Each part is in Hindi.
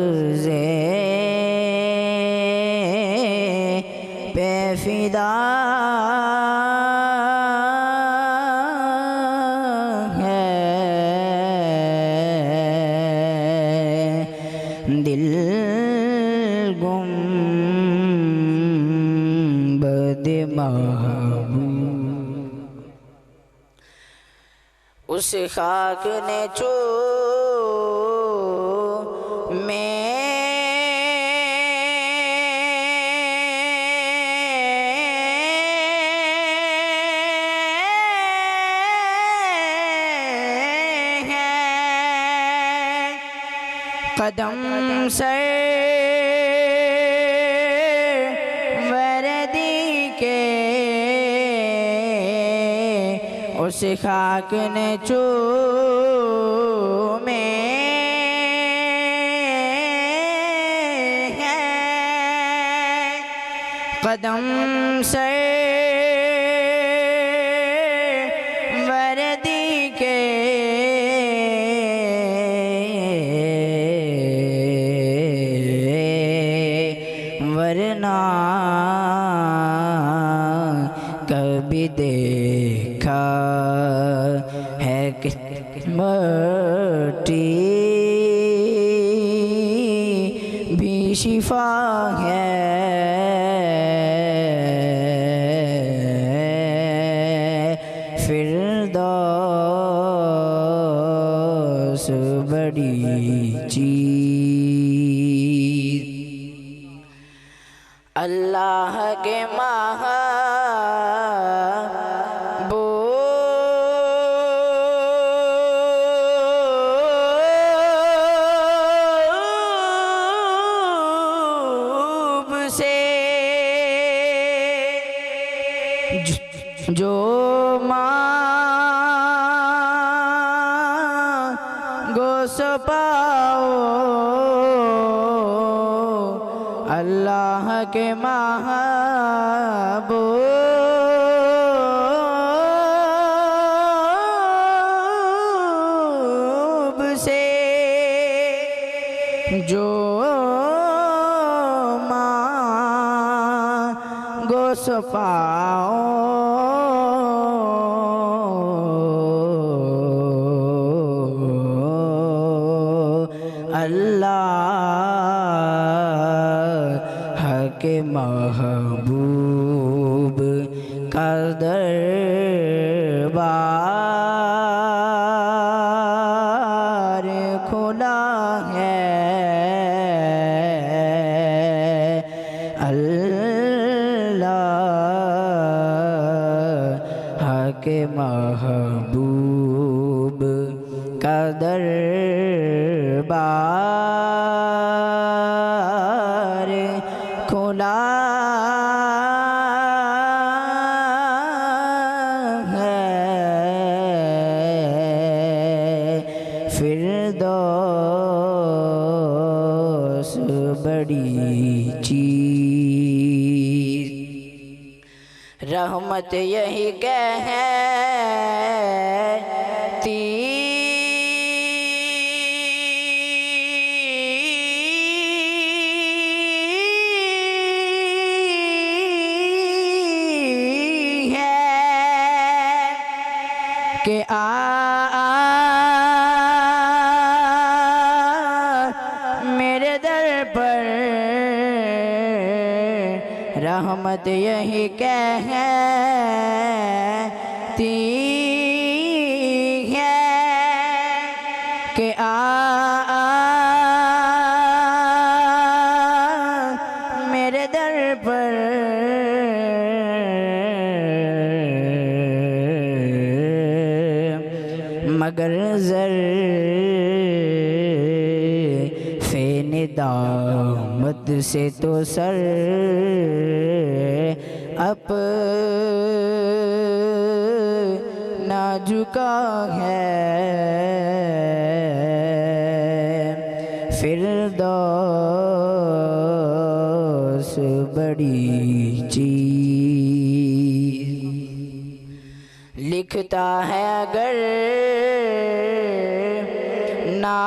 अर्ज़े पे फिदा है, दिल गुंबद महबूब उस खाक ने कदम सर वर्दी के उस खाक ने चूमे हैं, कदम सर वर्दी के वरना कभी देखा है कि मट्टी भी शिफा है, फिरदौस बड़ी चीज़। अल्लाह के महबूब से जो मांगो सो पाओ, अल्लाह के महबूब से जो मांगो सो पाओ, अल्लाह के महबूब का दरबार खुला है, अल्लाह के महबूब का दरबार खुला है, फिरदौस बड़ी चीज़। रहमत यही कहती कि मेरे दर पर रहमत यही कहती है कि मेरे दर पर मगर ज़र्फ़े निदामत से तो सर अपना झुका है, फिरदौस बड़ी चीज़। लिखता है अगर ना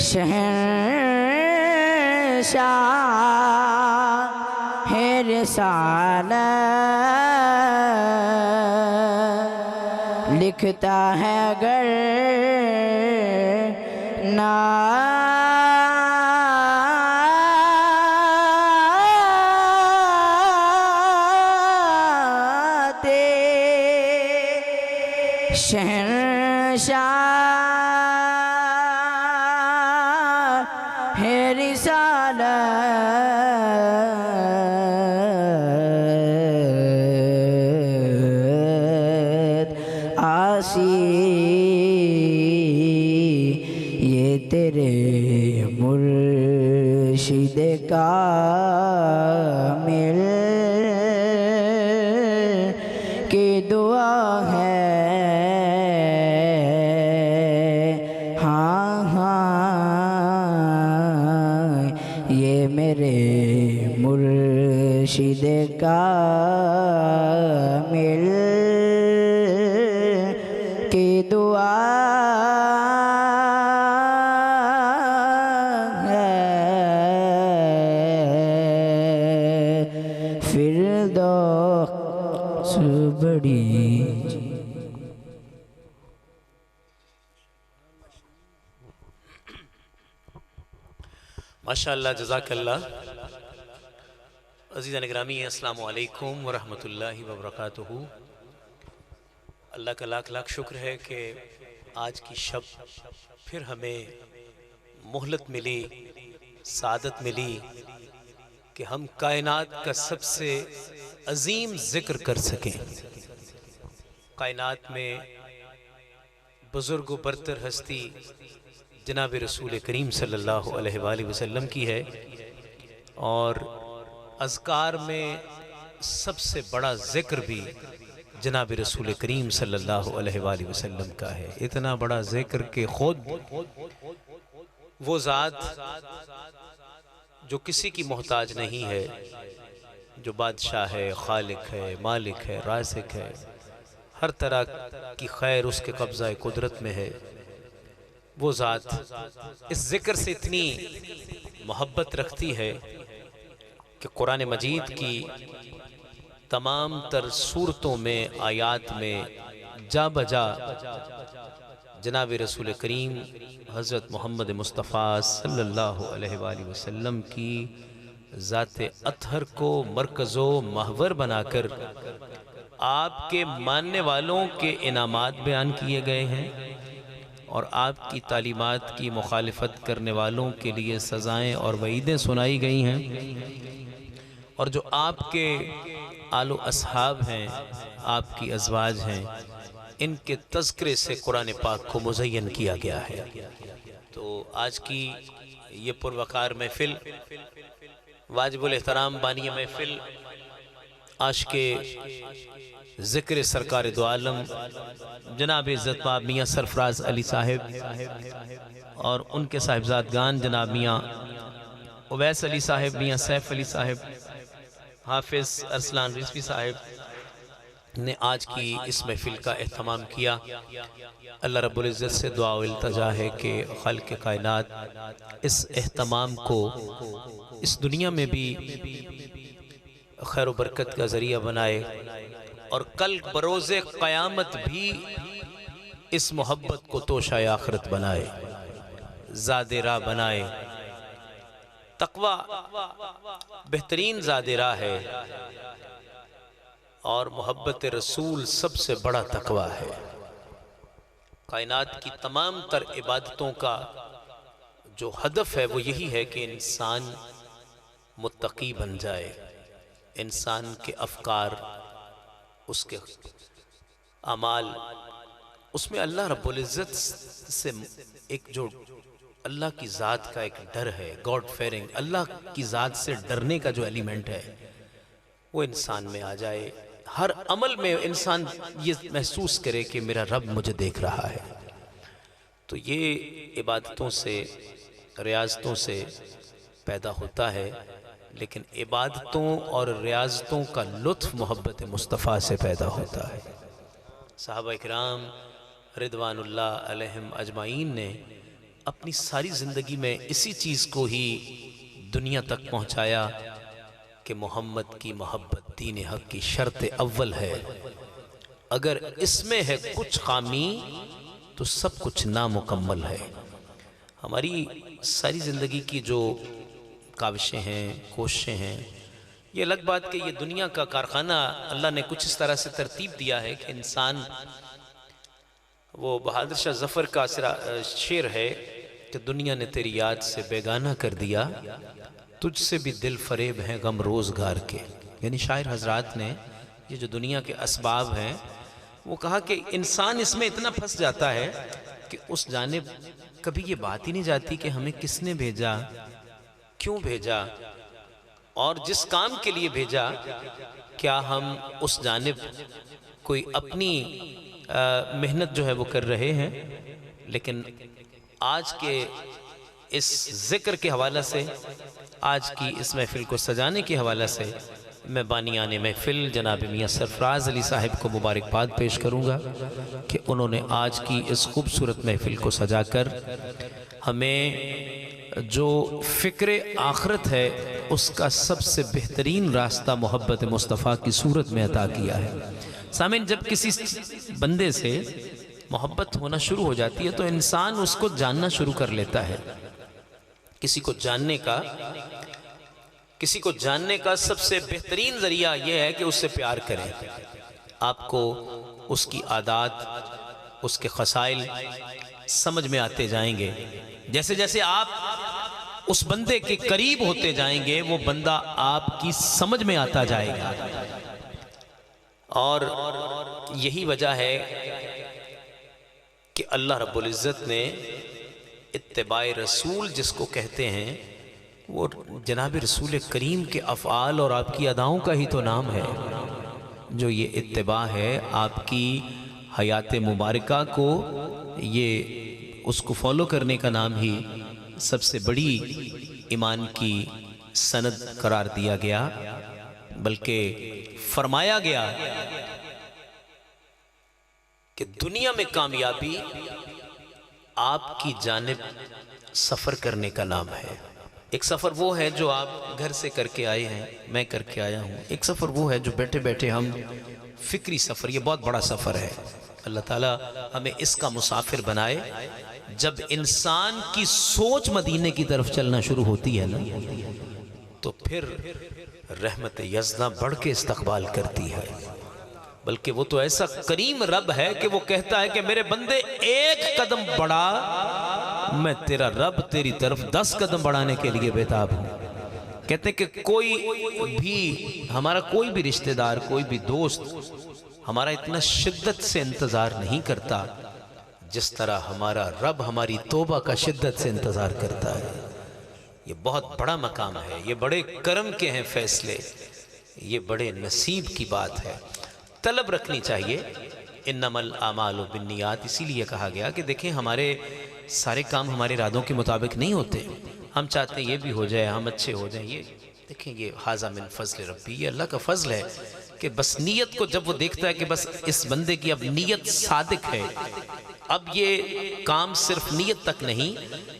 शहंशाह है रिसालत लिखता है गर नाते शहंशाह है रिसालत आसी ये तेरे मुर्शिद कामिल की दुआ है। हाँ हाँ ये मेरे मुर्शिद कामिल की दुआ फिरदौस बड़ी। माशाअल्लाह, जज़ाकल्लाह। अज़ीज़ान गिरामी, अस्सलामु अलैकुम व रहमतुल्लाहि व बरकातुहू। अल्लाह का लाख लाख शुक्र है कि आज की शब फिर हमें मोहलत मिली, सादत मिली कि हम कायनात का सबसे अजीम ज़िक्र कर सकें। कायनात में बुज़ुर्ग व बरतर हस्ती जनाब रसूल करीम सल्लल्लाहु अलैहि वसल्लम की है, और अज़कार में सबसे बड़ा ज़िक्र भी जनाब रसूल करीम सल्लल्लाहु अलैहि वसल्लम का है। इतना बड़ा ज़िक्र कि खुद वो ज़ात जो किसी की मोहताज नहीं है, जो बादशाह है, खालिक है, मालिक है, राज़िक है, हर तरह की खैर उसके कब्ज़ा कुदरत में है, वो ज़ात इस ज़िक्र से इतनी मोहब्बत रखती है कि कुरान मजीद की तमाम तर सूरतों में, आयात में जा बजा जनाब रसूल करीम हज़रत मोहम्मद मुस्तफ़ा सल्लल्लाहु अलैहि वसल्लम की ज़ात अतहर को मरकज़ो महवर बनाकर आपके मानने वालों के इनामात बयान किए गए हैं, और आपकी तालीमात की मुखालिफत करने वालों के लिए सज़ाएँ और वईदें सुनाई गई हैं। और जो आपके आलो असहाब हैं, आपकी अज़वाज हैं, इनके तज़किरे से कुरान पाक को मुज़य्यन किया गया है। तो आज की ये पुरवकार महफ़िल, वाजिबुल एहतराम बानी महफ़िल, आशिक़े ज़िक्र सरकार दो आलम जनाब इज़्ज़त माब मियाँ सरफराज अली साहिब और उनके साहिबजादगान जनाब मियाँ उवैस अली साहिब, मियाँ सैफ अली साहिब, हाफिज़ अरसलान रिज़वी साहिब ने आज की इस महफ़िल का एहतमाम किया। अल्लाह रब्बुल इज़्ज़त से दुआ व इल्तिजा है कि ख़ल्क़ कायनात इस एहतमाम को इस दुनिया में भी खैर व बरकत का ज़रिया बनाए, और कल बरोज़े क़यामत भी इस मोहब्बत को तोशाए आखिरत बनाए, ज़ादे राह बनाए। तक़वा बेहतरीन ज़ादे राह है, और मोहब्बत रसूल सबसे बड़ा तक़वा है। कायनात की तमाम तर इबादतों का जो हदफ है वो यही है कि इंसान मुत्तकी बन जाए, इंसान के अफ़कार, उसके अमाल, उसमें अल्लाह रब्बुल इज़्ज़त से एक जो अल्लाह की ज़ात का एक डर है, गॉड फेयरिंग, अल्लाह की ज़ात से डरने का जो एलिमेंट है वो इंसान में आ जाए। हर अमल में इंसान ये महसूस करे कि मेरा रब मुझे देख रहा है। तो ये इबादतों से, रियाज़तों से पैदा होता है, लेकिन इबादतों और रियाज़तों का लुत्फ़ मोहब्बत मुस्तफ़ा से पैदा होता है। सहाबा इकराम रिदवानुल्लाह अलैहिम अजमाइन ने अपनी सारी ज़िंदगी में इसी चीज़ को ही दुनिया तक पहुंचाया कि मोहम्मद की मोहब्बत दीन हक की शर्त अव्वल है। अगर इसमें है कुछ खामी तो सब कुछ नामुकम्मल है। हमारी सारी ज़िंदगी की जो काविशें हैं, कोशिशें हैं, ये अलग बात कि ये दुनिया का कारखाना अल्लाह ने कुछ इस तरह से तरतीब दिया है कि इंसान, वो बहादुर शाह जफ़र का शेर है कि दुनिया ने तेरी याद से बेगाना कर दिया, तुझसे भी दिल फरेब हैं गम रोज़गार के। यानी शायर हजरात ने ये जो दुनिया के असबाब हैं, वो कहा कि इंसान इसमें इतना फंस जाता है कि उस जानिब कभी ये बात ही नहीं जाती कि हमें किसने भेजा, क्यों भेजा, और जिस काम के लिए भेजा क्या हम उस जानिब कोई अपनी मेहनत जो है वो कर रहे हैं। लेकिन आज के इस ज़िक्र के हवाला से, आज की इस महफ़िल को सजाने के हवाला से मैं बानियाने महफ़िल जनाब मियाँ सरफराज़ अली साहिब को मुबारकबाद पेश करूँगा कि उन्होंने आज की इस खूबसूरत महफ़िल को सजाकर हमें जो फ़िक्र आखिरत है उसका सबसे बेहतरीन रास्ता मोहब्बत मुस्तफ़ा की सूरत में अता किया है। सामीन, जब किसी बंदे से मोहब्बत होना शुरू हो जाती है तो इंसान उसको जानना शुरू कर लेता है। किसी को जानने का सबसे बेहतरीन ज़रिया यह है कि उससे प्यार करें। आपको उसकी आदत, उसके खसाइल समझ में आते जाएंगे। जैसे जैसे आप उस बंदे के करीब होते जाएंगे वो बंदा आपकी समझ में आता जाएगा। और यही वजह है कि अल्लाह रब्बुल इज़्ज़त ने इत्तिबाए रसूल जिसको कहते हैं, वो जनाब रसूल करीम के अफ़आल और आपकी अदाओं का ही तो नाम है। जो ये इत्तिबा है आपकी हयात मुबारका को, ये उसको फॉलो करने का नाम ही सबसे बड़ी ईमान की सनद करार दिया गया। बल्कि फरमाया गया कि दुनिया में कामयाबी आपकी जानिब सफ़र करने का नाम है। एक सफ़र वो है जो आप घर से करके आए हैं, मैं करके आया हूँ। एक सफ़र वो है जो बैठे बैठे हम फ़िक्री सफ़र, ये बहुत बड़ा सफ़र है। अल्लाह ताला हमें इसका मुसाफिर बनाए। जब इंसान की सोच मदीने की तरफ चलना शुरू होती है ना, तो फिर रहमत यज़दा बढ़ के इस्तक़बाल करती है। बल्कि वो तो ऐसा करीम रब है कि वो कहता है कि मेरे बंदे एक कदम बढ़ा, मैं तेरा रब तेरी तरफ 10 कदम बढ़ाने के लिए बेताब हूँ। कहते कि कोई भी हमारा कोई भी रिश्तेदार, कोई भी दोस्त हमारा इतना शिद्दत से इंतज़ार नहीं करता जिस तरह हमारा रब हमारी तौबा का शिद्दत से इंतज़ार करता है। ये बहुत बड़ा मकाम है, ये बड़े करम के हैं फैसले, ये बड़े नसीब की बात है। तलब रखनी चाहिए। इन्नमल आमालु बिन्नियात, इसीलिए कहा गया कि देखें हमारे सारे काम हमारे इरादों के मुताबिक नहीं होते। हम चाहते हैं ये भी हो जाए, हम अच्छे हो जाएं। ये देखें, ये हाज़ा मिन फ़ज़ल रब्बी, ये अल्लाह का फ़ज़ल है कि बस नीयत को जब वो देखता है कि बस इस बंदे की अब नीयत सादिक है, अब ये काम सिर्फ नीयत तक नहीं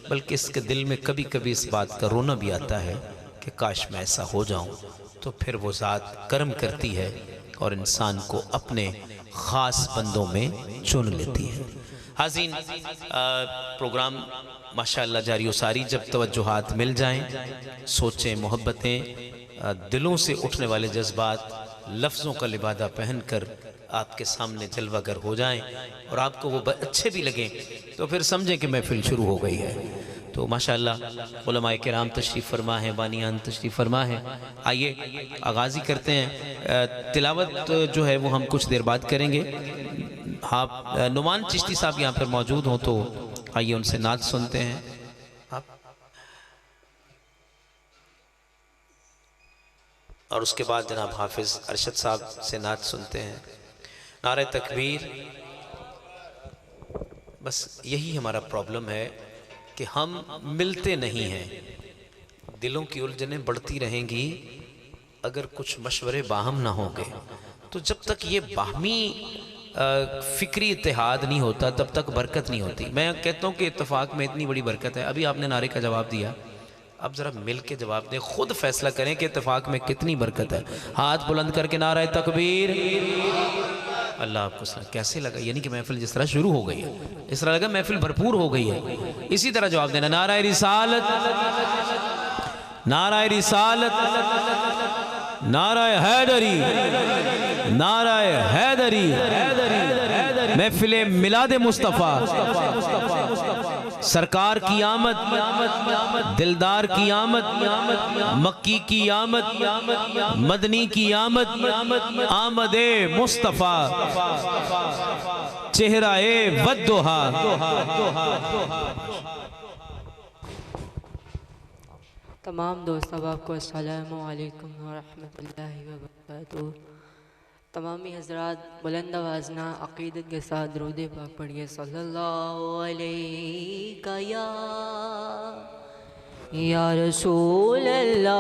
बल्कि इसके दिल में कभी कभी इस बात का रोना भी आता है कि काश मैं ऐसा हो जाऊं, तो फिर वो ज़ात करम करती है और इंसान को अपने ख़ास बंदों में चुन लेती है। हाज़रीन, प्रोग्राम माशाअल्लाह जारी व सारी। जब तवज्जुहात मिल जाएं, सोचें, मोहब्बतें, दिलों से उठने वाले जज्बात लफ्ज़ों का लिबादा पहनकर आपके सामने जलवागर हो जाएं और आपको वो अच्छे भी लगें, तो फिर समझें कि महफिल शुरू हो गई है। तो माशाअल्लाह उलमाए किराम तशरीफ़ फरमा है, बानियान तशरीफ़ फरमा है। आइए आगाज़ी करते हैं। तिलावत जो है वो हम कुछ देर बाद करेंगे। आप नुमान चिश्ती साहब यहाँ पर मौजूद हों तो आइए उनसे नात सुनते हैं। आप और उसके बाद जनाब हाफिज़ अरशद साहब से नात सुनते हैं। नारे तकबीर। बस यही हमारा प्रॉब्लम है कि हम मिलते नहीं हैं, दिलों की उलझनें बढ़ती रहेंगी अगर कुछ मशवरे बाहम ना होंगे। तो जब तक ये बाहमी फ़िक्री इत्तेहाद नहीं होता तब तक बरकत नहीं होती। मैं कहता हूँ कि इत्तेफाक में इतनी बड़ी बरकत है। अभी आपने नारे का जवाब दिया, अब ज़रा मिल के जवाब दें, खुद फैसला करें कि इत्तेफाक में कितनी बरकत है। हाथ बुलंद करके नारा तकबीर। अल्लाह आपको सलाह। कैसे लगा? यानी कि महफिल जिस तरह शुरू हो गई है, इस तरह लगा महफिल भरपूर हो गई है। इसी तरह जवाब देना, नारा रिसालत, नारा रिसालत, नारा हैदरी, नारा हैदरी, महफिल मिलाद मुस्तफ़ा, सरकार की आमद, दिलदार की आमद, मक्की की आमद, मदनी की आमद, आमदे मुस्तफ़ा, चेहराए वद्दुहा। तमाम दोस्त अहबाब को अस्सलामु अलैकुम व रहमतुल्लाहि व बरकातुहू। तमामी हज़रात बुलंद आवाज़ना अक़ीदत के साथ दुरूद पाक पढ़िए सल्लल्लाहु अलैहि या रसूल अल्लाह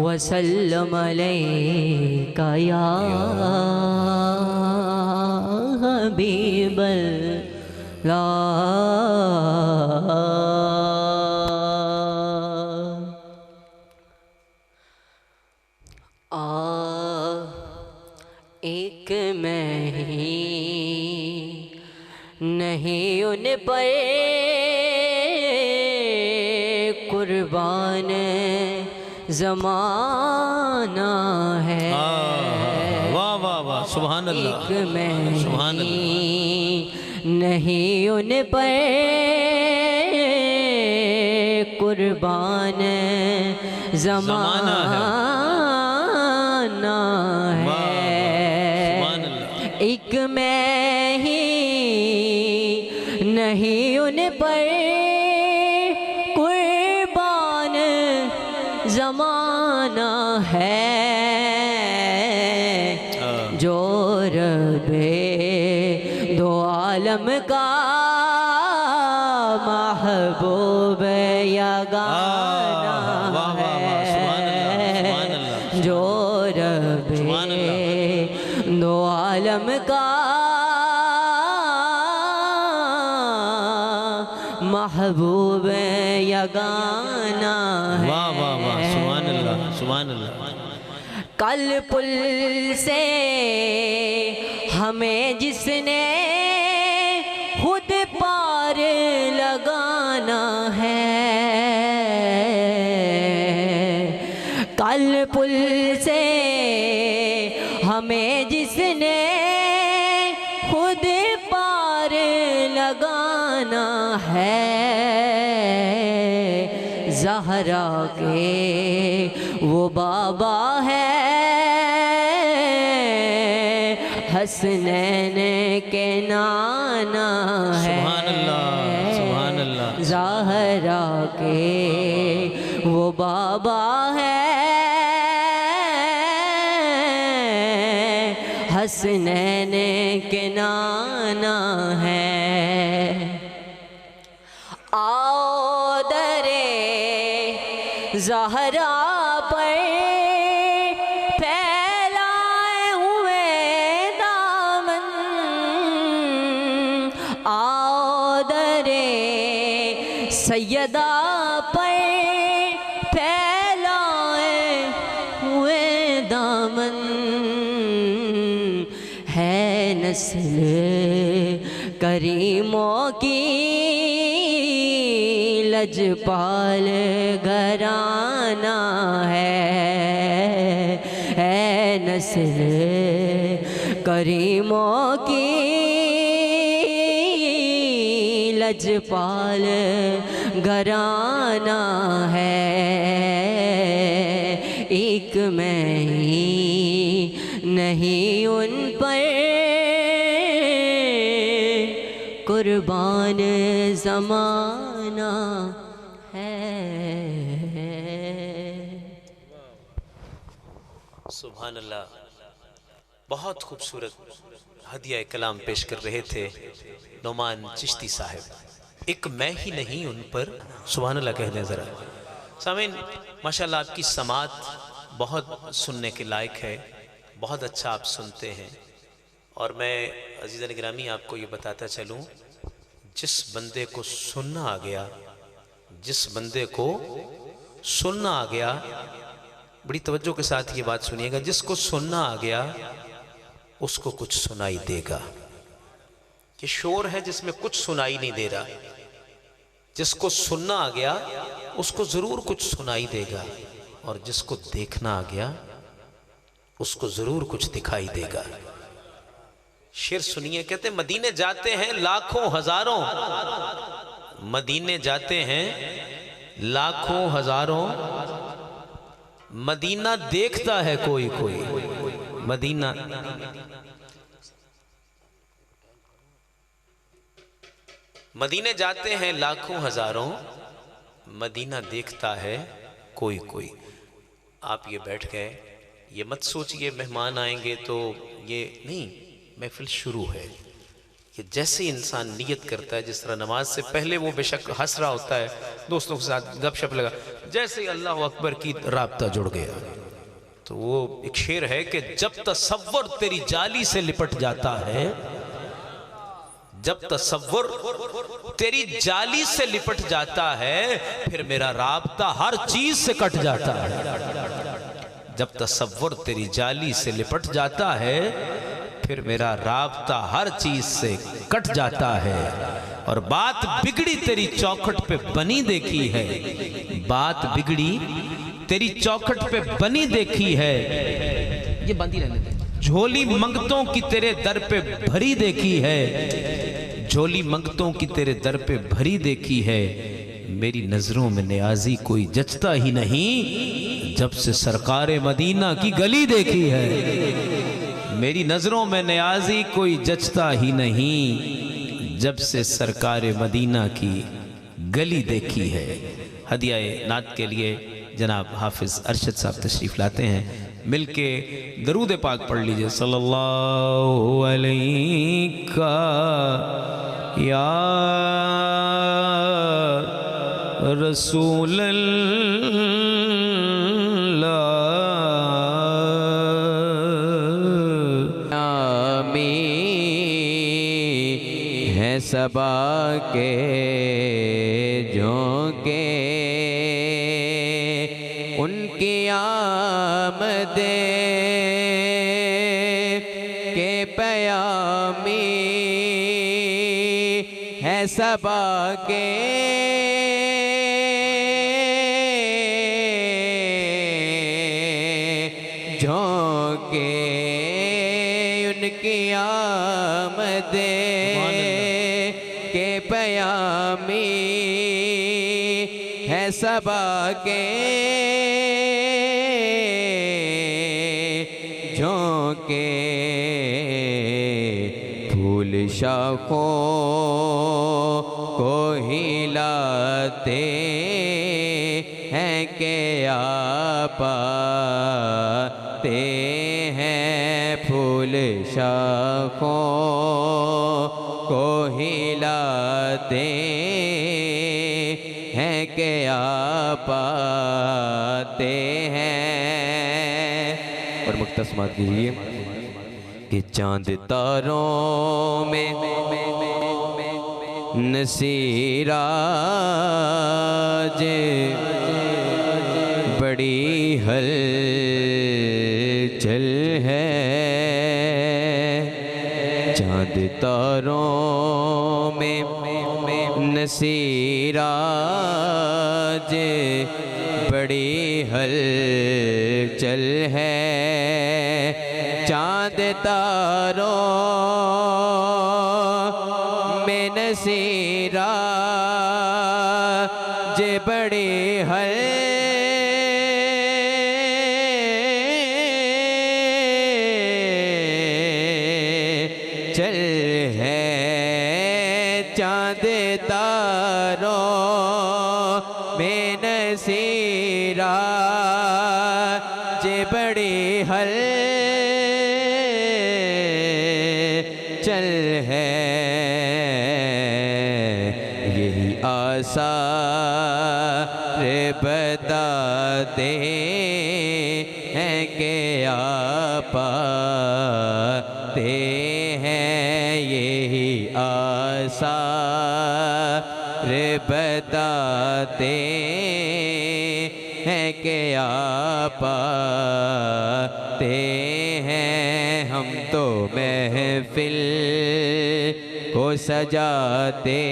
वसल्लम अलैका या एक मैं ही नहीं उन पर कुर्बान ज़माना है। वाह वाह वाह, सुभान अल्लाह। एक मैं सुभान ही नहीं उन पर कुर्बान ज़माना है। एक मैं ही नहीं उन पर कुर्बान ज़माना है। जो रबे दो आलम का महबूब यगाना है। जो रबे दो आलम का महबूब यगाना है। वाह वाह वाह, सुभान अल्लाह, सुभान अल्लाह। कल पुल से हमें जिसने खुद पार लगाना है। कल पुल से हमें जिसने खुद पार लगाना है। ज़हरा के वो बाबा है, हसनैन के नाना है। सुभान अल्लाह, सुभान अल्लाह। ज़हरा के वो बाबा है, हसनैन के नाना है। आओ दरे ज़हरा पर फैलाए हुए दामन। आओ दरे सैयदा पर फैलाए हुए दामन। है नस्ल करीमों की लजपाल घराना है नस्ल करीमों की लजपाल घराना है। एक मैं ही नहीं उन पर कुर्बान ज़माना है। सुभान अल्लाह। बहुत खूबसूरत हदिया कलाम पेश कर रहे थे नौमान चिश्ती साहब। एक मैं ही नहीं उन पर, सुभान अल्लाह कह दें ज़रा। सामीन माशाल्लाह, आपकी समात बहुत सुनने के लायक है, बहुत अच्छा आप सुनते हैं। और मैं अज़ीज़ान गिरामी आपको ये बताता चलूँ, जिस बंदे को सुनना आ गया, जिस बंदे को सुनना आ गया, बड़ी तवज्जो के साथ ये बात सुनिएगा, जिसको सुनना आ गया उसको कुछ सुनाई देगा। ये शोर है जिसमें कुछ सुनाई नहीं दे रहा। जिसको सुनना आ गया उसको जरूर कुछ सुनाई देगा, और जिसको देखना आ गया उसको जरूर कुछ दिखाई देगा। शेर सुनिए, कहते मदीने जाते हैं लाखों हजारों, मदीने जाते हैं लाखों हजारों, मदीना देखता है कोई कोई, मदीना मदीने जाते हैं लाखों हजारों, मदीना देखता है कोई कोई। आप ये बैठ गए, ये मत सोचिए मेहमान आएंगे तो ये नहीं, महफिल शुरू है। कि जैसे इंसान नियत करता है, जिस तरह नमाज से पहले वो बेशक हंस रहा होता है, दोस्तों के साथ गपशप लगा, जैसे ही अल्लाह अकबर की राब्ता जुड़ गया, तो वो एक शेर है कि जब तसव्वुर तेरी जाली से लिपट जाता है, जब तसव्वुर तेरी जाली से लिपट जाता है, फिर मेरा राब्ता हर चीज से कट जाता है। जब तसव्वुर तेरी जाली से लिपट जाता है, फिर मेरा राब्ता हर चीज से कट जाता है। और बात बिगड़ी तेरी चौखट पे बनी देखी है, बात बिगड़ी तेरी चौखट पे बनी देखी है, ये बंदी रहने दे। झोली मंगतों की तेरे दर पे भरी देखी है, झोली मंगतों की तेरे दर पे भरी देखी है। मेरी नजरों में नियाजी कोई जचता ही नहीं, जब से सरकारे मदीना की गली देखी है। मेरी नजरों में नियाजी कोई जचता ही नहीं, जब से सरकारे मदीना की गली देखी है। हदियाए नात के लिए जनाब हाफिज अरशद साहब तशरीफ लाते हैं, मिलके दरूद पाक पढ़ लीजिए। सल्लल्लाहु अलैहि या रसूल सबा के झोंके उनकी आमदे के पयामी है सबा के झोंके उनकी आमदे के पयामी है सबा के झोंके फूल शाखों को हिलाते हैं के आपाते हैं, फूल शाखों को हिलाते हैं के आपाते हैं। और मुख्तसमात कीजिए कि चांद तारों में नसीराज बड़ी हलचल है, चांद तारों में नसीराज बड़ी हलचल है, चांद तारों में नसीराज बड़ी हलचल है, चांद तारों में नसीराज बड़ी हलचल है। यही आसार बताते आप पाते हैं यही आसार बताते हैं कि आप पाते हैं। हम तो महफिल को सजाते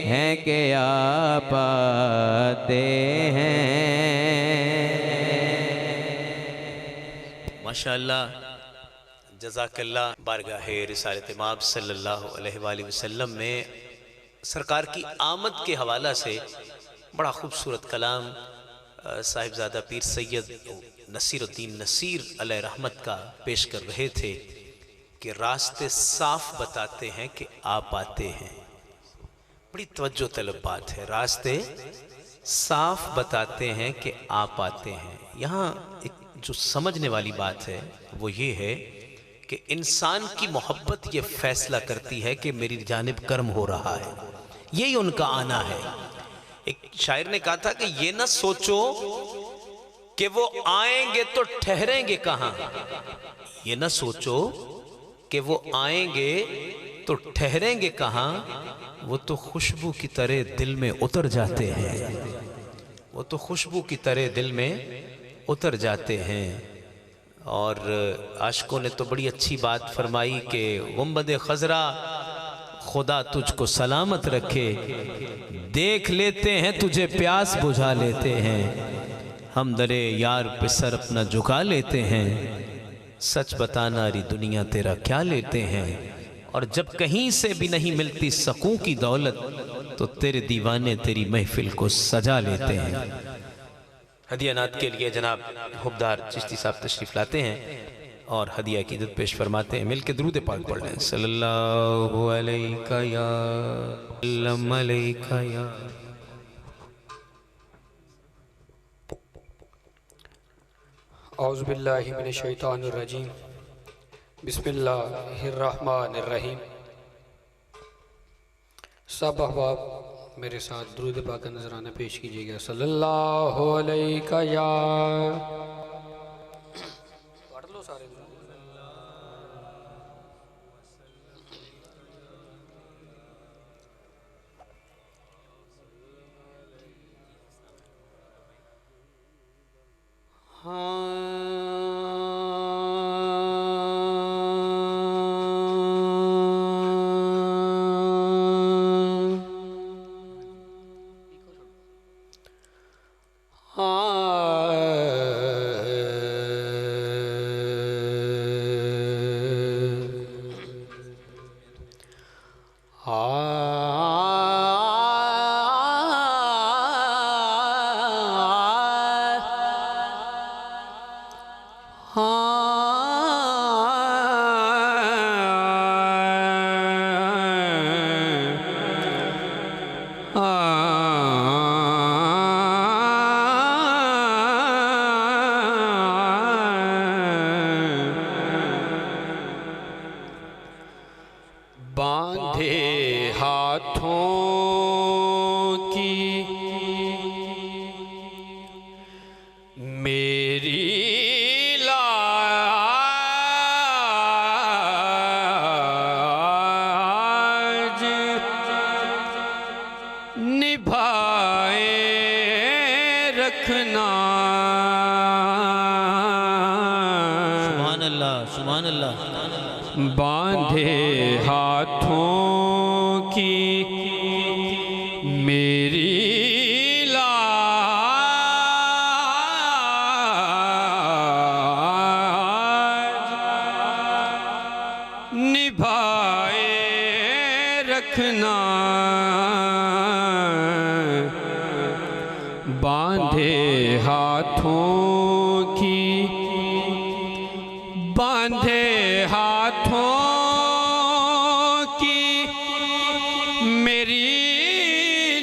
हैं कि आप आते हैं। माशाअल्लाह, जज़ाकल्लाह। बारगाह रिसालत माब सल्लल्लाहु अलैहि वसल्लम में सरकार की आमद के हवाला से बड़ा खूबसूरत कलाम साहिबजादा पीर सैयद नसीरुद्दीन नसीर अलैहि रहमत का पेश कर रहे थे कि रास्ते साफ बताते हैं कि आप आते हैं। बड़ी तवज्जो तलब बात है। रास्ते साफ बताते हैं कि आप आते हैं। यहाँ एक जो समझने वाली बात है वो ये है कि इंसान की मोहब्बत ये फैसला करती है कि मेरी जानिब कर्म हो रहा है, यही उनका आना है। एक शायर ने कहा था कि ये ना सोचो कि वो आएंगे तो ठहरेंगे कहाँ, ये ना सोचो कि वो आएंगे तो ठहरेंगे कहाँ, वो तो खुशबू की तरह दिल में उतर जाते हैं, वो तो खुशबू की तरह दिल में उतर जाते हैं। और आशिकों ने तो बड़ी अच्छी बात फरमाई कि गुंबद खजरा खुदा तुझको सलामत रखे, देख लेते हैं तुझे प्यास बुझा लेते हैं, हम दरे यार पे सर अपना झुका लेते हैं, सच बताना री दुनिया तेरा क्या लेते हैं। और जब कहीं से भी नहीं मिलती सकूं की दौलत तो तेरे दीवाने तेरी महफिल को सजा लेते हैं। हदिया नात के लिए जनाब हुब्दार चिश्ती साहब तशरीफ़ लाते हैं और हदिया की इज्जत पेश फरमाते हैं। मिल के दुरूद पाक पढ़ लें। सल्लल्लाहु अलैका या अलैका या। औज़ु बिल्लाहि मिनश शैतानिर रजीम। बिस्मिल्लाहिर रहमानिर रहीम। सब अहबाब मेरे साथ दुरूद पाक का नजराना पेश कीजिएगा। सल्लल्लाहु अलैका या। पढ़ लो सारे। बांधे हाथों की मेरी लाज निभाए रखना। सुभान अल्लाह, सुभान अल्लाह। बांधे हाथों की मेरी लाज निभाए रखना। बांधे हाथों की बांधे हाथों की मेरी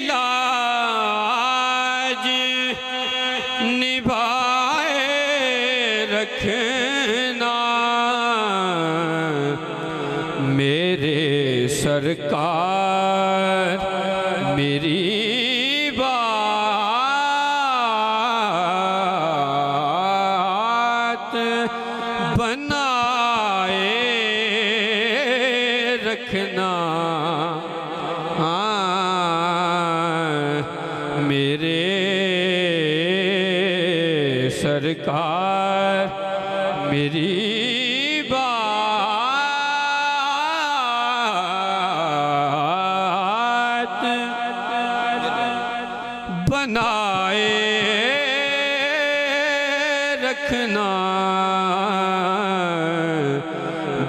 लाज निभाए रखना। मेरे सरकार मेरी मेरे सरकार मेरी बात बनाए रखना,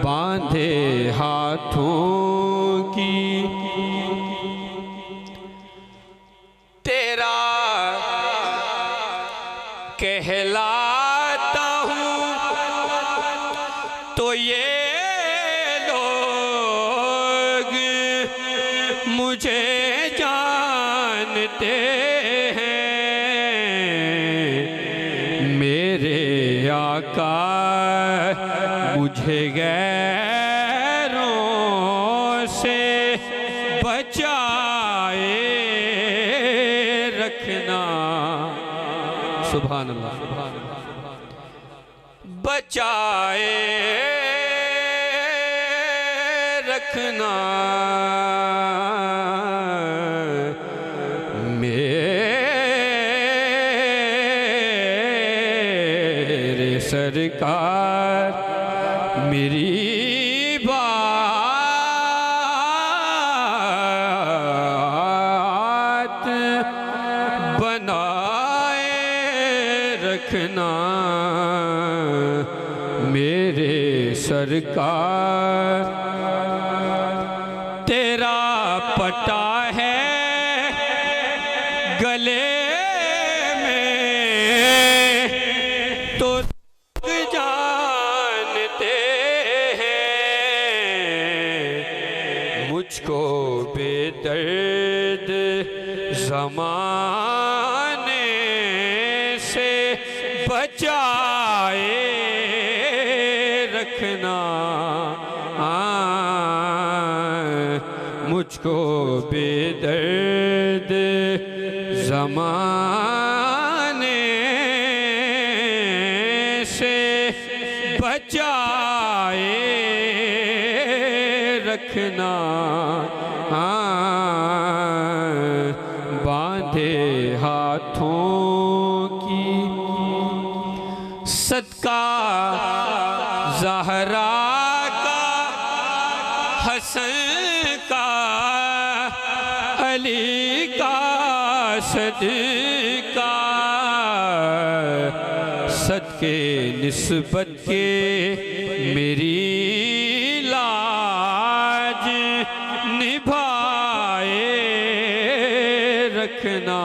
बांधे हाथों की। तेरा कहलाता हूँ तो ये लोग मुझे जानते हैं। मेरे आका मुझे गैरों से बचाए रखना। सुभान अल्लाह। बचाए रखना, मेरे सरकार मेरी बात बनाए रखना। मेरे सरकार तेरा पटा है गले में तो जानते हैं। मुझको बेदर्द ज़माने से बचाए रखना। मुझको बेदर्द ज़माने से बचाए रखना। बांधे हाथों की सदका ज़हरा का, हसन का, अली का सदका। सदके निस्बत के मेरी लाज निभाए रखना।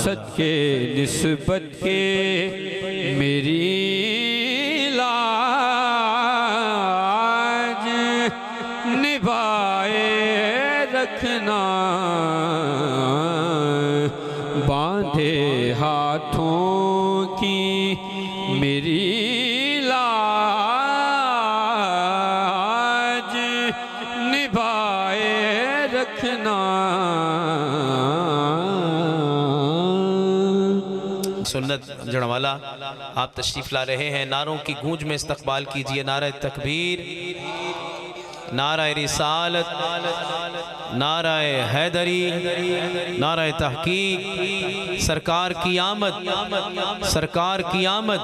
सदके निस्बत के मेरी लाज निभाए रखना। बांधे हाथों की मेरी लाज निभाए रखना। सुन्नत जड़वाला आप तशरीफ़ ला रहे हैं। नारों की गूंज में इस्तकबाल कीजिए। नारा तकबीर, नारा रिसालत, नारा हैदरी, नारा तहकीक, सरकार की आमद, सरकार की आमद।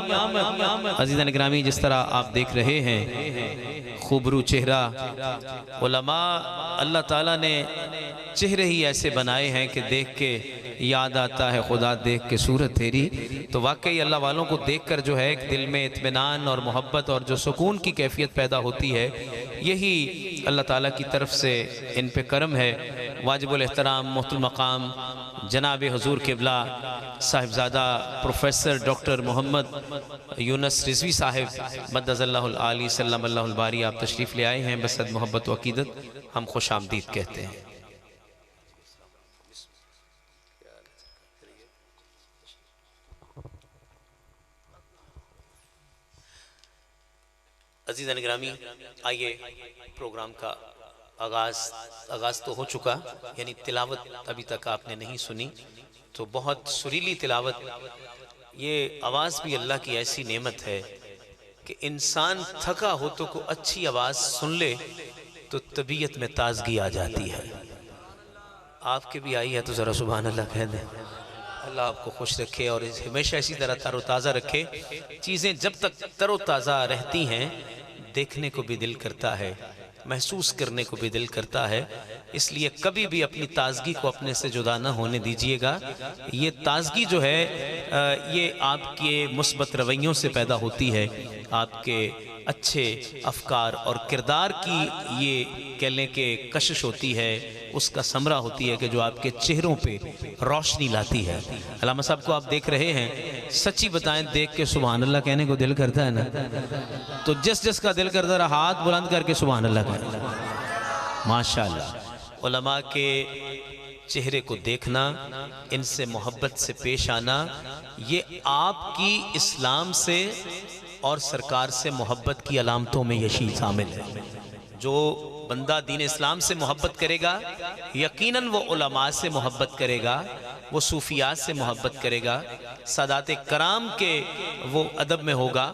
अज़ीज़ान गिरामी, जिस तरह आप देख रहे हैं खूबरू चेहरा उलमा, अल्लाह ताला ने चेहरे ही ऐसे बनाए हैं कि देख के याद आता है खुदा देख के सूरत तेरी। तो वाकई अल्लाह वालों को देखकर जो है एक दिल में इत्मीनान और मोहब्बत और जो सुकून की कैफियत पैदा होती है, यही अल्लाह ताला की तरफ से इन पे करम है। वाजिबुल एहतराम मोहतरम मकाम जनाब हुजूर क़िबला साहिबजादा प्रोफेसर डॉक्टर मोहम्मद यूनुस रिजवी साहिब मद्दज़ल्लाहुल आली सल्लल्लाहुल बारी, आप तशरीफ़ ले आए हैं। बसद मोहब्बत व अक़ीदत हम खुश आमदीद कहते हैं। अज़ीज़ान गिरामी, आइए प्रोग्राम का आगाज़ तो हो चुका, यानी तिलावत अभी तक आपने नहीं सुनी, तो बहुत सुरीली तिलावत। ये आवाज़ भी अल्लाह की ऐसी नेमत है कि इंसान थका हो तो को अच्छी आवाज़ सुन ले तो तबीयत में ताजगी आ जाती है। आपके भी आई है तो ज़रा सुभान अल्लाह कह दें। अल्लाह आपको खुश रखे और हमेशा इसी तरह तरोताज़ा रखे। चीज़ें जब तक तरोताज़ा रहती हैं देखने को भी दिल करता है, महसूस करने को भी दिल करता है। इसलिए कभी भी अपनी ताज़गी को अपने से जुदा ना होने दीजिएगा। ये ताज़गी जो है ये आपके मुस्बत रवैयों से पैदा होती है, आपके अच्छे अफकार और किरदार की ये कह लें कि कशिश होती है, उसका समरा होती है कि जो आपके चेहरों पे रोशनी लाती है। अल्लामा साहब को आप देख रहे हैं, सच्ची बताएं देख के सुभान अल्लाह कहने को दिल करता है ना, तो जिस जिसका दिल करता रहा हाथ बुलंद करके सुभान अल्लाह कहें। माशाअल्लाह, उलमा के चेहरे को देखना, इनसे मोहब्बत से पेश आना, ये आपकी इस्लाम से और सरकार से मोहब्बत की अलामतों में यही शामिल है। जो बंदा दीन इस्लाम से मोहब्बत करेगा यकीनन वो उलमा से मोहब्बत करेगा, वो सूफियात से मोहब्बत करेगा, सादात कराम के वो अदब में होगा।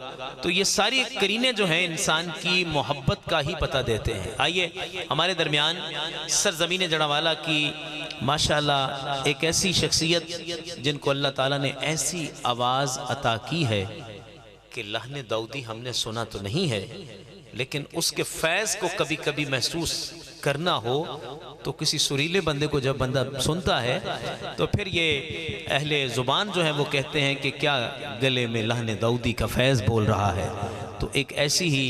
तो ये सारी करीने जो हैं इंसान की मोहब्बत का ही पता देते हैं। आइए हमारे दरमियान सरजमीन जड़ावाला की माशाअल्लाह एक ऐसी शख्सियत जिनको अल्लाह ताला ने ऐसी आवाज़ अता की है कि लहने दाऊदी हमने सुना तो नहीं है, लेकिन उसके फैज़ को कभी कभी महसूस करना हो तो किसी सुरीले बंदे को जब बंदा सुनता है तो फिर ये अहले ज़ुबान जो है वो कहते हैं कि क्या गले में लहने दाऊदी का फैज़ बोल रहा है। तो एक ऐसी ही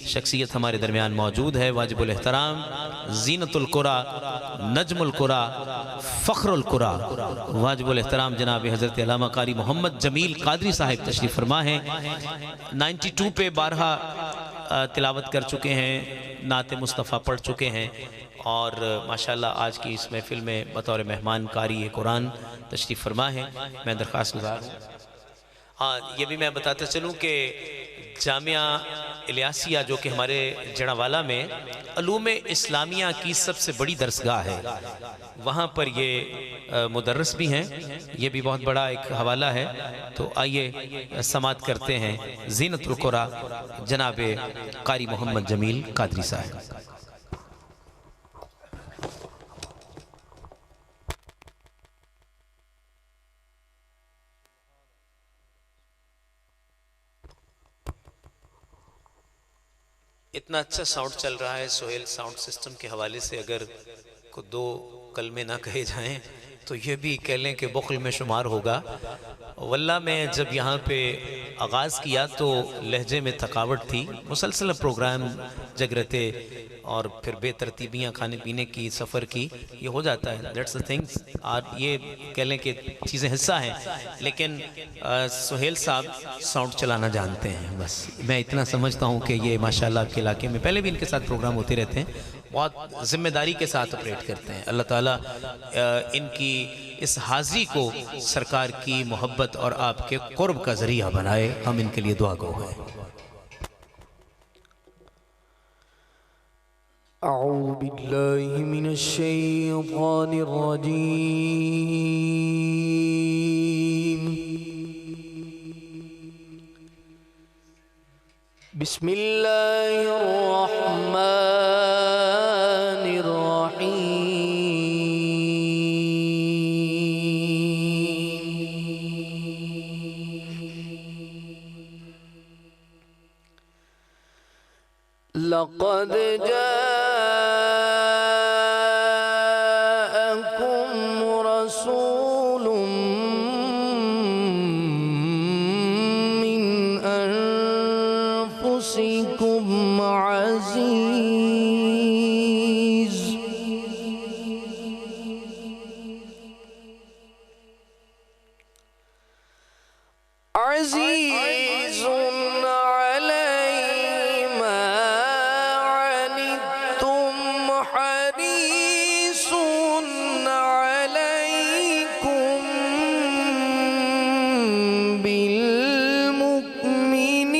शख्सियत हमारे दरमियान मौजूद है, वाजिबुल एहतराम, ज़ीनतुल कुरा, नजमुल कुरा, फ़ख्रुल कुरा, वाजिबुल एहतराम जनाब हज़रत अल्लामा कारी मोहम्मद जमील कादरी साहिब तशरीफ़ फरमा हैं। 92 पे 12 तिलावत कर चुके हैं, नाते मुस्तफ़ा पढ़ चुके हैं और माशाल्लाह आज की इस महफ़िल में बतौर मेहमान कारी कुरान तशरीफ़ फरमा है। मैं दरख्वास्त गुज़ार हूँ। हाँ, ये भी मैं बताता चलूँ कि जामिया इलियासिया जो कि हमारे जड़ावाला में अलूम इस्लामिया की सबसे बड़ी दरसगाह है, वहाँ पर ये मुदर्रिस भी हैं। ये भी बहुत बड़ा एक हवाला है। तो आइए समात करते हैं ज़ीनतुल कुरा जनाब कारी मोहम्मद जमील कादरी साहब। इतना अच्छा साउंड चल रहा है सोहेल साउंड सिस्टम के हवाले से, अगर को 2 कलमे ना कहे जाएं तो ये भी कह लें कि बुख्ल में शुमार होगा। वल्ला मैं जब यहाँ पे आगाज़ किया तो लहजे में थकावट थी, मुसलसल प्रोग्राम जगरते और फिर बेतरतीबियाँ खाने पीने की, सफ़र की, ये हो जाता है, दैट्स द थिंग्स। और ये कह लें कि चीज़ें हिस्सा हैं, लेकिन सुहेल साहब साउंड चलाना जानते हैं। बस मैं इतना समझता हूँ कि ये माशाल्लाह आपके इलाके में पहले भी इनके साथ प्रोग्राम होते रहते हैं, बहुत ज़िम्मेदारी के साथ ऑपरेट करते हैं। अल्लाह ताला इनकी इस हाज़री को सरकार की मोहब्बत और आपके क़ुर्ब का ज़रिया बनाए, हम इनके लिए दुआ गो हैं। अऊज़ु बिल्लाहि मिनश शैतानिर रजीम। बिस्मिल्लाहिर रहमानिर रहीम। लक़द जाअकुम रसूलुम मिन अनफुसिकुम अज़ीज़ुन अलैहि मा अनित्तुम हरीसुन अलैकुम बिल मुमिनीन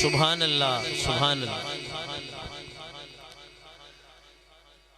सुभान अल्लाह, सुभान अल्लाह।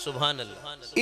सुभान अल्लाह।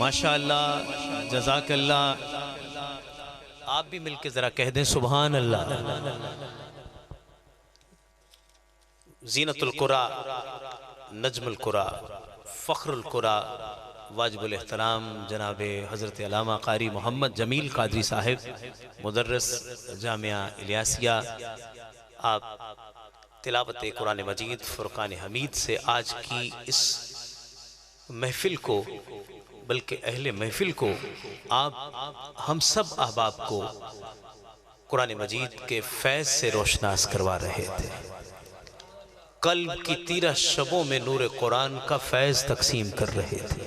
माशाअल्लाह, जज़ाकल्लाह। आप भी मिलके जरा कह दें सुभान अल्लाह। ज़ीनतुल क़ुरा, नजमुल क़ुरा, फ़ख्रुल क़ुरा, वाजिबुल एहतराम जनाब हज़रत अल्लामा क़ारी मोहम्मद जमील क़ादरी साहिब, मुदर्रिस जामिया इलियासिया, आप तिलावत कुरान मजीद फ़ुरक़ान हमीद से आज की इस महफ़िल को, बल्कि अहले महफ़िल को, आप हम सब अहबाब को कुरान मजीद के फैज़ से रोशनास करवा रहे थे। कल्ब की 13 शबों में नूर कुरान का फैज़ तकसीम कर रहे थे।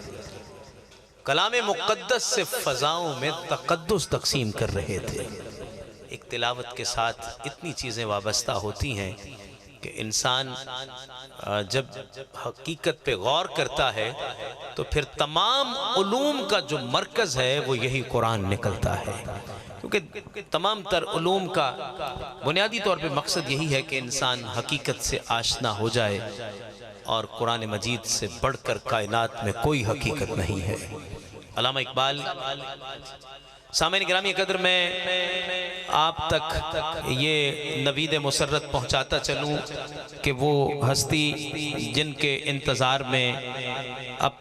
कलाम मुक़द्दस से फ़ज़ाओं में तक़द्दुस तकसीम कर रहे थे। एक तिलावत के साथ इतनी चीज़ें वाबस्ता होती हैं कि इंसान जब हकीकत पे गौर करता है तो फिर तमाम उलूम का जो मरकज़ है वो यही कुरान निकलता है, क्योंकि तमाम तर उलूम का बुनियादी तौर पे मकसद यही है कि इंसान हकीकत से आशना हो जाए, और कुरान मजीद से बढ़कर कायनात में कोई हकीकत नहीं है। अल्लामा इकबाल। सामईन गिरामी कदर में आप तक ये नवीद मुसर्रत पहुँचाता चलूँ कि वो हस्ती जिनके इंतज़ार में अब